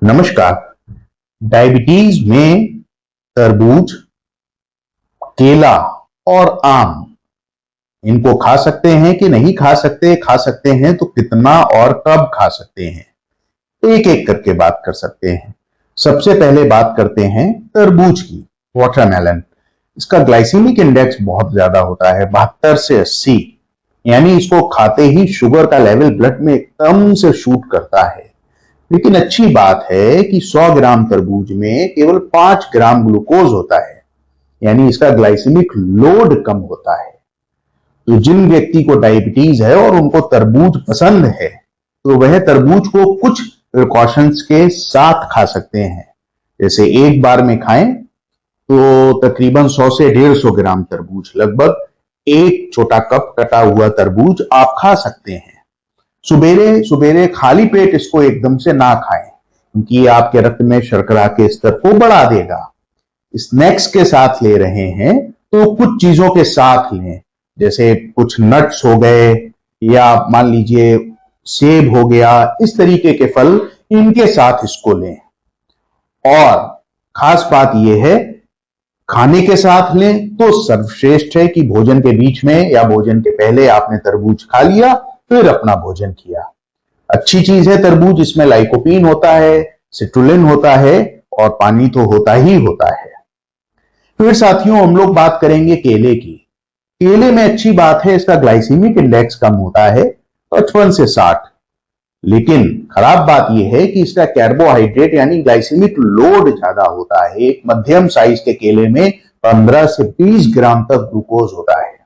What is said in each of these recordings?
नमस्कार। डायबिटीज में तरबूज, केला और आम इनको खा सकते हैं कि नहीं खा सकते? खा सकते हैं तो कितना और कब खा सकते हैं? एक एक करके बात कर सकते हैं। सबसे पहले बात करते हैं तरबूज की, वाटरमेलन। इसका ग्लाइसेमिक इंडेक्स बहुत ज्यादा होता है, 72 से 80। यानी इसको खाते ही शुगर का लेवल ब्लड में एकदम से शूट करता है। लेकिन अच्छी बात है कि 100 ग्राम तरबूज में केवल 5 ग्राम ग्लूकोज होता है, यानी इसका ग्लाइसेमिक लोड कम होता है। तो जिन व्यक्ति को डायबिटीज है और उनको तरबूज पसंद है, तो वह तरबूज को कुछ प्रिकॉशंस के साथ खा सकते हैं। जैसे एक बार में खाएं तो तकरीबन 100 से 150 ग्राम तरबूज, लगभग एक छोटा कप कटा हुआ तरबूज आप खा सकते हैं। सुबेरे सुबेरे खाली पेट इसको एकदम से ना खाएं, क्योंकि ये आपके रक्त में शर्करा के स्तर को बढ़ा देगा। स्नैक्स के साथ ले रहे हैं तो कुछ चीजों के साथ लें, जैसे कुछ नट्स हो गए, या मान लीजिए सेब हो गया, इस तरीके के फल, इनके साथ इसको लें। और खास बात यह है, खाने के साथ लें तो सर्वश्रेष्ठ है कि भोजन के बीच में या भोजन के पहले आपने तरबूज खा लिया, फिर अपना भोजन किया। अच्छी चीज है तरबूज, इसमें लाइकोपीन होता है, सिट्रुलिन होता है और पानी तो होता ही होता है। फिर साथियों हम लोग बात करेंगे केले की। केले में अच्छी बात है, इसका ग्लाइसेमिक इंडेक्स कम होता है, 55 से 60। लेकिन खराब बात यह है कि इसका कार्बोहाइड्रेट यानी ग्लाइसेमिक लोड ज्यादा होता है। एक मध्यम साइज के केले में 15 से 20 ग्राम तक ग्लूकोज होता है।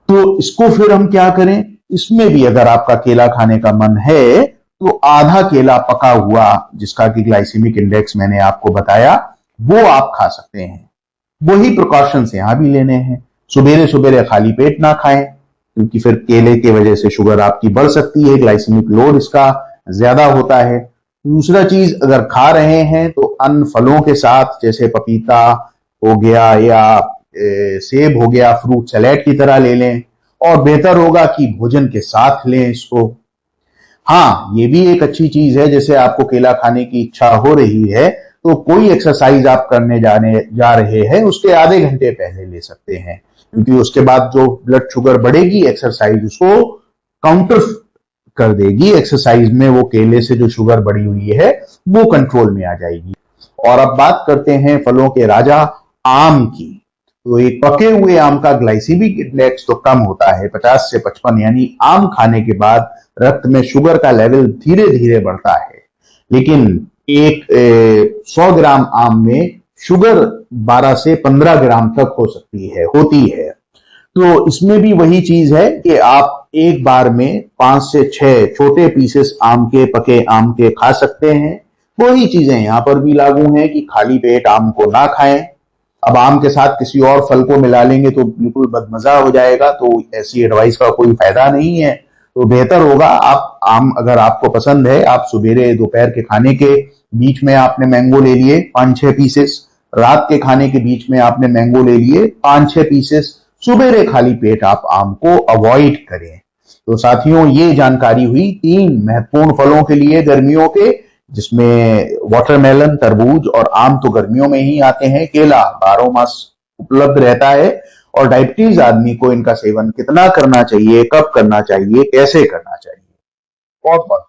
तो इसको फिर हम क्या करें? इसमें भी अगर आपका केला खाने का मन है तो आधा केला पका हुआ, जिसका कि ग्लाइसेमिक इंडेक्स मैंने आपको बताया, वो आप खा सकते हैं। वही प्रिकॉशंस यहां भी लेने हैं। सुबेरे सुबेरे खाली पेट ना खाएं, क्योंकि फिर केले की वजह से शुगर आपकी बढ़ सकती है, ग्लाइसेमिक लोड इसका ज्यादा होता है। दूसरा चीज, अगर खा रहे हैं तो अन्य फलों के साथ, जैसे पपीता हो गया या सेब हो गया, फ्रूट सैलेड की तरह ले लें, और बेहतर होगा कि भोजन के साथ लें इसको। हाँ, ये भी एक अच्छी चीज है, जैसे आपको केला खाने की इच्छा हो रही है तो कोई एक्सरसाइज आप करने जा रहे हैं उसके आधे घंटे पहले ले सकते हैं, क्योंकि उसके बाद जो ब्लड शुगर बढ़ेगी, एक्सरसाइज उसको काउंटर कर देगी। एक्सरसाइज में वो केले से जो शुगर बढ़ी हुई है वो कंट्रोल में आ जाएगी। और अब बात करते हैं फलों के राजा आम की। तो एक पके हुए आम का ग्लाइसेमिक इंडेक्स तो कम होता है, 50 से 55, यानी आम खाने के बाद रक्त में शुगर का लेवल धीरे धीरे बढ़ता है। लेकिन एक 100 ग्राम आम में शुगर 12 से 15 ग्राम तक होती है। तो इसमें भी वही चीज है कि आप एक बार में 5 से 6 छोटे पीसेस पके आम के खा सकते हैं। वही चीजें यहां पर भी लागू हैं कि खाली पेट आम को ना खाएं। अब आम के साथ किसी और फल को मिला लेंगे तो बिल्कुल बदमजा हो जाएगा, तो ऐसी एडवाइस का कोई फायदा नहीं है। तो बेहतर होगा, आप आम अगर आपको पसंद है, आप सुबेरे दोपहर के खाने के बीच में आपने मैंगो ले लिए 5-6 पीसेस, रात के खाने के बीच में आपने मैंगो ले लिए 5-6 पीसेस, सुबेरे खाली पेट आप आम को अवॉइड करें। तो साथियों, ये जानकारी हुई 3 महत्वपूर्ण फलों के लिए गर्मियों के, जिसमें वाटरमेलन, तरबूज और आम तो गर्मियों में ही आते हैं। केला 12 मास उपलब्ध रहता है। और डायबिटीज आदमी को इनका सेवन कितना करना चाहिए, कब करना चाहिए, कैसे करना चाहिए। बहुत बहुत